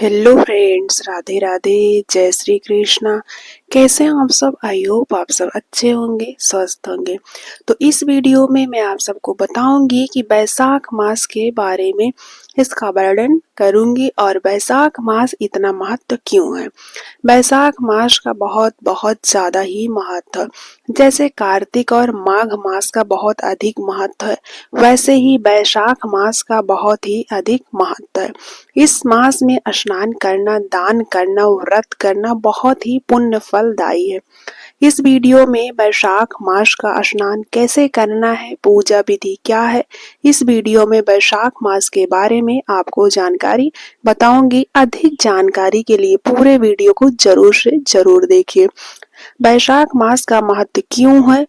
Hello friends, Radhe Radhe, जय श्री कृष्णा। कैसे हैं आप सब? आई होप आप सब अच्छे होंगे, स्वस्थ होंगे। तो इस वीडियो में मैं आप सबको बताऊंगी कि बैसाख मास के बारे में इसका वर्णन करूंगी और बैसाख मास इतना महत्व क्यों है। बैसाख मास का बहुत बहुत ज़्यादा ही महत्व है। जैसे कार्तिक और माघ मास का बहुत अधिक महत्व है, वैसे ही बैसाख मास का बहुत ही अधिक महत्व है। इस मास में स्नान करना, दान करना, व्रत करना बहुत ही पुण्य फलदायी है। इस वीडियो में बैसाख मास का स्नान कैसे करना है, पूजा विधि क्या है, इस वीडियो में बैसाख मास के बारे में आपको जानकारी बताऊंगी। अधिक जानकारी के लिए पूरे वीडियो को जरूर से जरूर देखिए। बैसाख मास का महत्व क्यों है,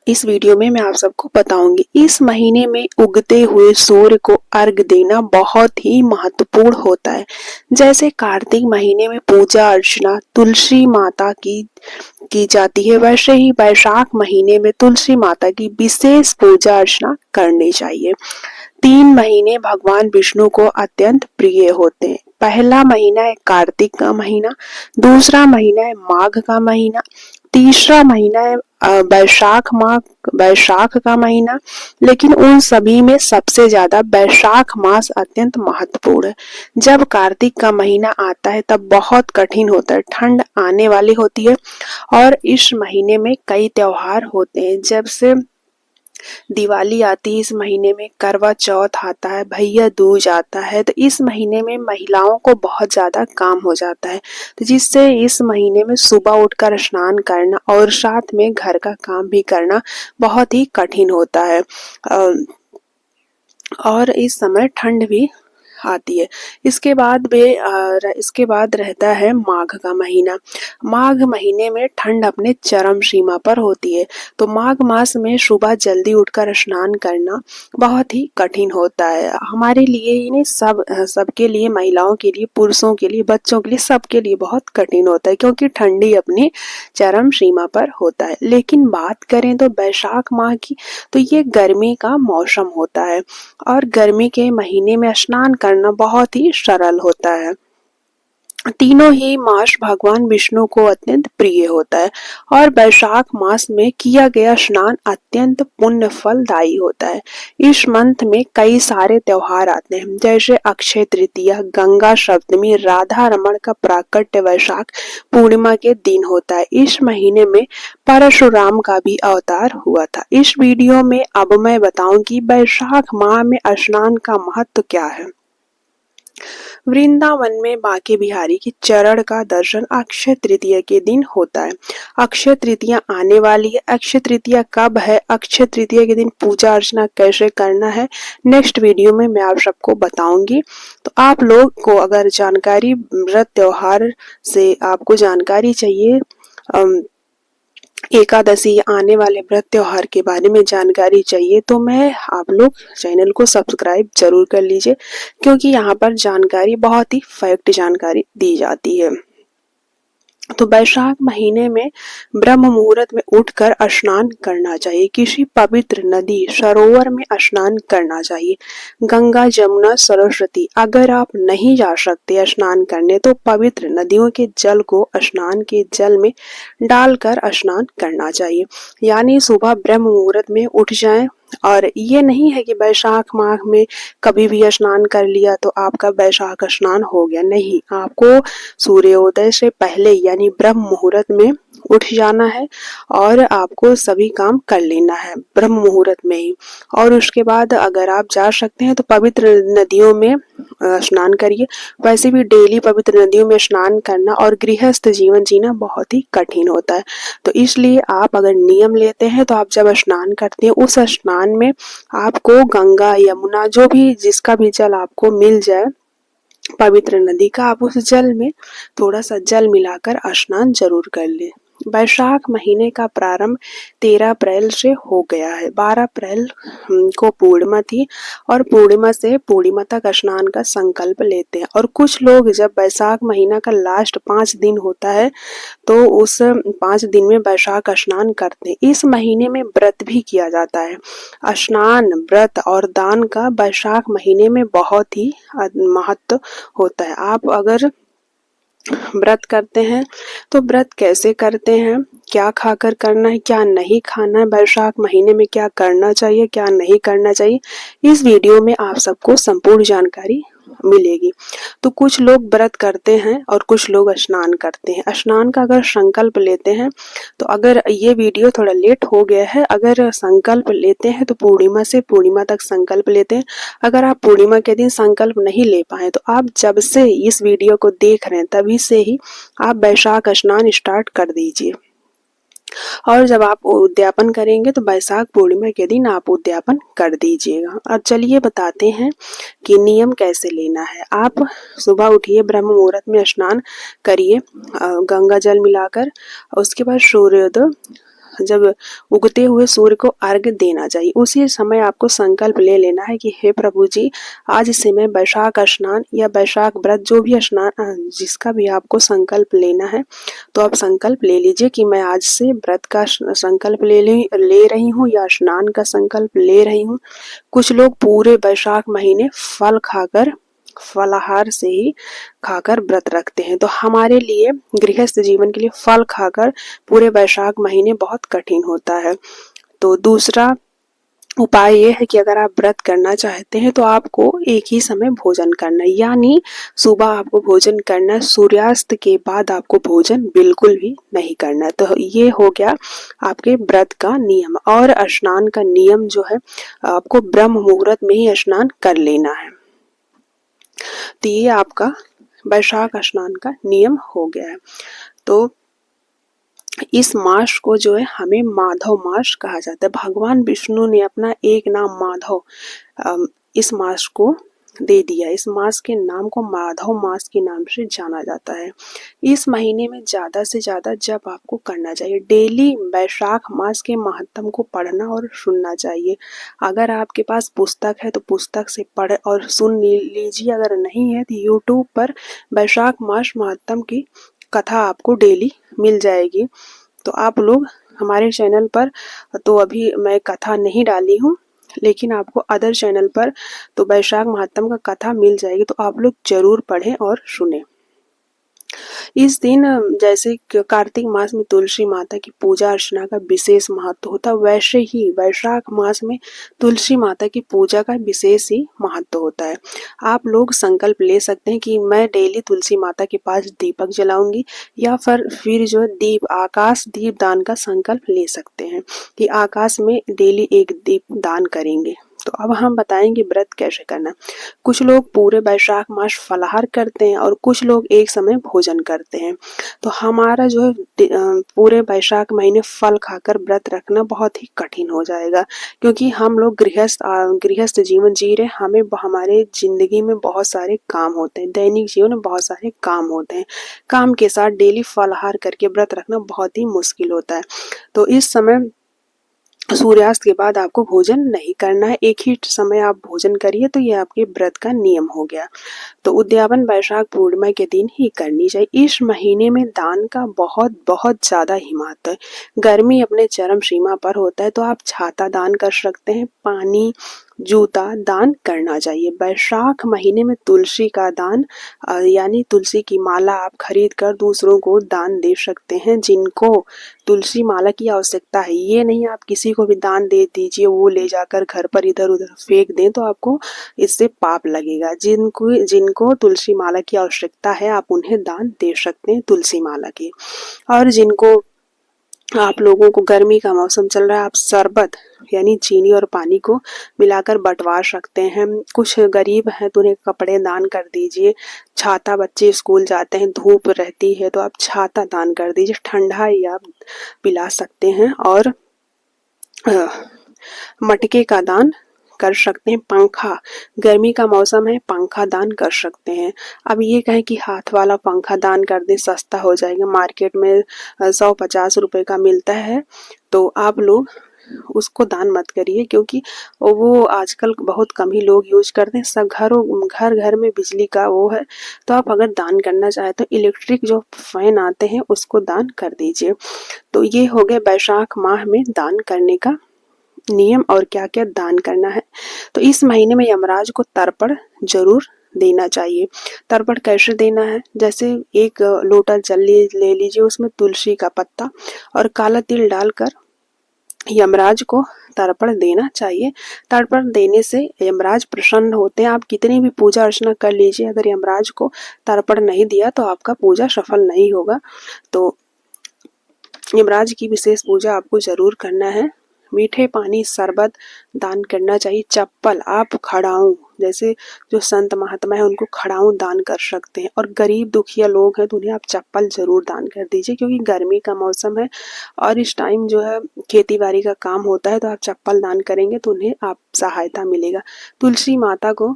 इस वीडियो में मैं आप सबको बताऊंगी। इस महीने में उगते हुए सूर्य को अर्घ देना बहुत ही महत्वपूर्ण होता है। जैसे कार्तिक महीने में पूजा अर्चना तुलसी माता की जाती है, वैसे ही बैसाख महीने में तुलसी माता की विशेष पूजा अर्चना करनी चाहिए। 3 महीने भगवान विष्णु को अत्यंत प्रिय होते हैं। पहला महीना है कार्तिक का महीना, दूसरा महीना है माघ का महीना, तीसरा महीना है बैसाख का महीना। लेकिन उन सभी में सबसे ज्यादा बैसाख मास अत्यंत महत्वपूर्ण है। जब कार्तिक का महीना आता है तब बहुत कठिन होता है, ठंड आने वाली होती है और इस महीने में कई त्योहार होते हैं। जब से दिवाली आती है, इस महीने में करवा चौथ आता है, भैया दूज आता है, तो इस महीने में महिलाओं को बहुत ज्यादा काम हो जाता है। तो जिससे इस महीने में सुबह उठकर स्नान करना और साथ में घर का काम भी करना बहुत ही कठिन होता है। और इस समय ठंड भी आती है। इसके बाद रहता है माघ का महीना। माघ महीने में ठंड अपने चरम सीमा पर होती है। तो माघ मास में सुबह जल्दी उठकर स्नान करना बहुत ही कठिन होता है। हमारे लिए ही नहीं, सबके लिए, महिलाओं के लिए, पुरुषों के लिए, बच्चों के लिए, सबके लिए बहुत कठिन होता है, क्योंकि ठंडी अपनी चरम सीमा पर होता है। लेकिन बात करें तो बैसाख माह की, तो ये गर्मी का मौसम होता है और गर्मी के महीने में स्नान करना बहुत ही सरल होता है। तीनों ही मास भगवान विष्णु को अत्यंत प्रिय होता है और बैसाख मास में किया गया स्नान अत्यंत पुण्य फलदायी होता है। इस मंथ में कई सारे त्योहार आते हैं, जैसे अक्षय तृतीया, गंगा सप्तमी, राधा रमण का प्राकट्य वैशाख पूर्णिमा के दिन होता है। इस महीने में परशुराम का भी अवतार हुआ था। इस वीडियो में अब मैं बताऊंगी बैसाख माह में स्नान का महत्व क्या है। वृंदावन में बांके बिहारी की चरण का दर्शन अक्षय तृतीया के दिन होता है। अक्षय तृतीया आने वाली है। अक्षय तृतीया कब है, अक्षय तृतीया के दिन पूजा अर्चना कैसे करना है, नेक्स्ट वीडियो में मैं आप सबको बताऊंगी। तो आप लोग को अगर जानकारी व्रत त्योहार से आपको जानकारी चाहिए, एकादशी आने वाले व्रत त्योहार के बारे में जानकारी चाहिए, तो मैं आप लोग चैनल को सब्सक्राइब जरूर कर लीजिए, क्योंकि यहाँ पर जानकारी बहुत ही फैक्ट जानकारी दी जाती है। तो बैसाख महीने में ब्रह्म मुहूर्त में उठकर स्नान करना चाहिए। किसी पवित्र नदी सरोवर में स्नान करना चाहिए। गंगा, जमुना, सरस्वती अगर आप नहीं जा सकते स्नान करने, तो पवित्र नदियों के जल को स्नान के जल में डालकर स्नान करना चाहिए। यानी सुबह ब्रह्म मुहूर्त में उठ जाएं। और ये नहीं है कि बैसाख माह में कभी भी स्नान कर लिया तो आपका बैसाख स्नान हो गया, नहीं। आपको सूर्योदय से पहले यानी ब्रह्म मुहूर्त में उठ जाना है और आपको सभी काम कर लेना है ब्रह्म मुहूर्त में ही। और उसके बाद अगर आप जा सकते हैं तो पवित्र नदियों में स्नान करिए। वैसे भी डेली पवित्र नदियों में स्नान करना और गृहस्थ जीवन जीना बहुत ही कठिन होता है। तो इसलिए आप अगर नियम लेते हैं तो आप जब स्नान करते हैं, उस स्नान में आपको गंगा, यमुना, जो भी जिसका भी जल आपको मिल जाए पवित्र नदी का, आप उस जल में थोड़ा सा जल मिलाकर स्नान जरूर कर ले। वैशाख महीने का प्रारंभ 13 अप्रैल से हो गया है। 12 अप्रैल को पूर्णिमा थी और पूर्णिमा से पूर्णिमा तक स्नान का संकल्प लेते हैं। और कुछ लोग जब वैशाख महीना का लास्ट 5 दिन होता है तो उस 5 दिन में वैशाख स्नान करते हैं। इस महीने में व्रत भी किया जाता है। स्नान, व्रत और दान का वैशाख महीने में बहुत ही महत्व होता है। आप अगर व्रत करते हैं तो व्रत कैसे करते हैं, क्या खाकर करना है, क्या नहीं खाना है, वैशाख महीने में क्या करना चाहिए, क्या नहीं करना चाहिए, इस वीडियो में आप सबको संपूर्ण जानकारी मिलेगी। तो कुछ लोग व्रत करते हैं और कुछ लोग स्नान करते हैं। स्नान का अगर संकल्प लेते हैं तो अगर ये वीडियो थोड़ा लेट हो गया है, अगर संकल्प लेते हैं तो पूर्णिमा से पूर्णिमा तक संकल्प लेते हैं। अगर आप पूर्णिमा के दिन संकल्प नहीं ले पाए तो आप जब से इस वीडियो को देख रहे हैं तभी से ही आप वैशाख स्नान स्टार्ट कर दीजिए। और जब आप उद्यापन करेंगे तो वैशाख पूर्णिमा के दिन आप उद्यापन कर दीजिएगा। और चलिए बताते हैं कि नियम कैसे लेना है। आप सुबह उठिए, ब्रह्म मुहूर्त में स्नान करिए गंगा जल मिलाकर। उसके बाद सूर्योदय, जब उगते हुए सूर्य को अर्घ्य देना चाहिए, उसी समय आपको संकल्प ले लेना है कि हे प्रभु जी, आज से मैं वैशाख स्नान या वैशाख व्रत, जो भी स्नान जिसका भी आपको संकल्प लेना है तो आप संकल्प ले लीजिए कि मैं आज से व्रत का संकल्प ले रही हूँ या स्नान का संकल्प ले रही हूँ। कुछ लोग पूरे वैशाख महीने फल खाकर, फलाहार से ही खाकर व्रत रखते हैं। तो हमारे लिए, गृहस्थ जीवन के लिए फल खाकर पूरे वैशाख महीने बहुत कठिन होता है। तो दूसरा उपाय ये है कि अगर आप व्रत करना चाहते हैं तो आपको एक ही समय भोजन करना है, यानी सुबह आपको भोजन करना है, सूर्यास्त के बाद आपको भोजन बिल्कुल भी नहीं करना है। तो ये हो गया आपके व्रत का नियम। और स्नान का नियम जो है, आपको ब्रह्म मुहूर्त में ही स्नान कर लेना है। तो ये आपका वैशाख स्नान का नियम हो गया है। तो इस मास को जो है हमें माधव मास कहा जाता है। भगवान विष्णु ने अपना एक नाम माधव इस मास को दे दिया। इस मास के नाम को माधव मास के नाम से जाना जाता है। इस महीने में ज्यादा से ज्यादा जप आपको करना चाहिए। डेली वैशाख मास के महत्व को पढ़ना और सुनना चाहिए। अगर आपके पास पुस्तक है तो पुस्तक से पढ़ और सुन लीजिए। अगर नहीं है तो यूट्यूब पर वैशाख मास महत्व की कथा आपको डेली मिल जाएगी। तो आप लोग हमारे चैनल पर, तो अभी मैं कथा नहीं डाली हूँ, लेकिन आपको अदर चैनल पर तो वैशाख महात्म का कथा मिल जाएगी। तो आप लोग जरूर पढ़ें और सुने। इस दिन जैसे कार्तिक मास में तुलसी माता की पूजा अर्चना का विशेष महत्व होता है, वैसे ही वैशाख मास में तुलसी माता की पूजा का विशेष ही महत्व होता है। आप लोग संकल्प ले सकते हैं कि मैं डेली तुलसी माता के पास दीपक जलाऊंगी, या फिर जो दीप, आकाश दीप दान का संकल्प ले सकते हैं कि आकाश में डेली एक दीप दान करेंगे। तो अब हम बताएंगे व्रत कैसे करना। कुछ लोग पूरे वैशाख मास फलाहार करते हैं और कुछ लोग एक समय भोजन करते हैं। तो हमारा जो है पूरे वैशाख महीने फल खाकर व्रत रखना बहुत ही कठिन हो जाएगा, क्योंकि हम लोग गृहस्थ जीवन जी रहे। हमें हमारे जिंदगी में बहुत सारे काम होते हैं, दैनिक जीवन में बहुत सारे काम होते हैं। काम के साथ डेली फलाहार करके व्रत रखना बहुत ही मुश्किल होता है। तो इस समय सूर्यास्त के बाद आपको भोजन नहीं करना है, एक ही समय आप भोजन करिए। तो ये आपके व्रत का नियम हो गया। तो उद्यापन वैशाख पूर्णिमा के दिन ही करनी चाहिए। इस महीने में दान का बहुत बहुत ज्यादा ही महत्व है। गर्मी अपने चरम सीमा पर होता है तो आप छाता दान कर सकते हैं, पानी, जूता दान करना चाहिए। वैशाख महीने में तुलसी का दान, यानी तुलसी की माला आप खरीद कर दूसरों को दान दे सकते हैं जिनको तुलसी माला की आवश्यकता है। ये नहीं आप किसी को भी दान दे दीजिए, वो ले जाकर घर पर इधर उधर फेंक दें तो आपको इससे पाप लगेगा। जिनको तुलसी माला की आवश्यकता है आप उन्हें दान दे सकते हैं तुलसी माला की। और जिनको, आप लोगों को गर्मी का मौसम चल रहा है, आप शरबत यानी चीनी और पानी को मिलाकर बंटवा सकते हैं। कुछ गरीब हैं तो उन्हें कपड़े दान कर दीजिए। छाता, बच्चे स्कूल जाते हैं, धूप रहती है तो आप छाता दान कर दीजिए। ठंडा ही आप पिला सकते हैं। और मटके का दान कर सकते हैं पंखा, गर्मी का मौसम है, पंखा दान कर सकते हैं। अब ये कहें कि हाथ वाला पंखा दान कर दें, सस्ता हो जाएगा, मार्केट में 150 रुपये का मिलता है, तो आप लोग उसको दान मत करिए, क्योंकि वो आजकल बहुत कम ही लोग यूज करते हैं। सब घर घर में बिजली का वो है, तो आप अगर दान करना चाहे तो इलेक्ट्रिक जो फैन आते हैं उसको दान कर दीजिए। तो ये हो गए बैसाख माह में दान करने का नियम और क्या क्या दान करना है। तो इस महीने में यमराज को तर्पण जरूर देना चाहिए। तर्पण कैसे देना है, जैसे एक लोटा जल ले लीजिए, उसमें तुलसी का पत्ता और काला तिल डालकर यमराज को तर्पण देना चाहिए। तर्पण देने से यमराज प्रसन्न होते हैं। आप कितनी भी पूजा अर्चना कर लीजिए, अगर यमराज को तर्पण नहीं दिया तो आपका पूजा सफल नहीं होगा। तो यमराज की विशेष पूजा आपको जरूर करना है। मीठे पानी, शरबत दान करना चाहिए। चप्पल, आप खड़ाऊं, जैसे जो संत महात्मा है उनको खड़ाऊं दान कर सकते हैं। और गरीब दुखिया लोग हैं तो उन्हें आप चप्पल जरूर दान कर दीजिए, क्योंकि गर्मी का मौसम है और इस टाइम जो है खेती बाड़ी का काम होता है, तो आप चप्पल दान करेंगे तो उन्हें आप सहायता मिलेगा। तुलसी माता को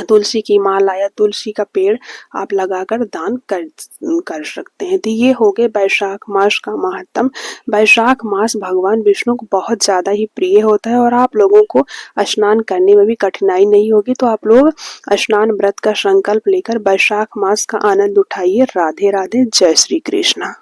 तुलसी की माला या तुलसी का पेड़ आप लगाकर दान कर सकते हैं। तो ये हो गए बैसाख मास का महत्तम। बैसाख मास भगवान विष्णु को बहुत ज़्यादा ही प्रिय होता है और आप लोगों को स्नान करने में भी कठिनाई नहीं होगी। तो आप लोग स्नान व्रत का संकल्प लेकर बैसाख मास का आनंद उठाइए। राधे राधे, जय श्री कृष्णा।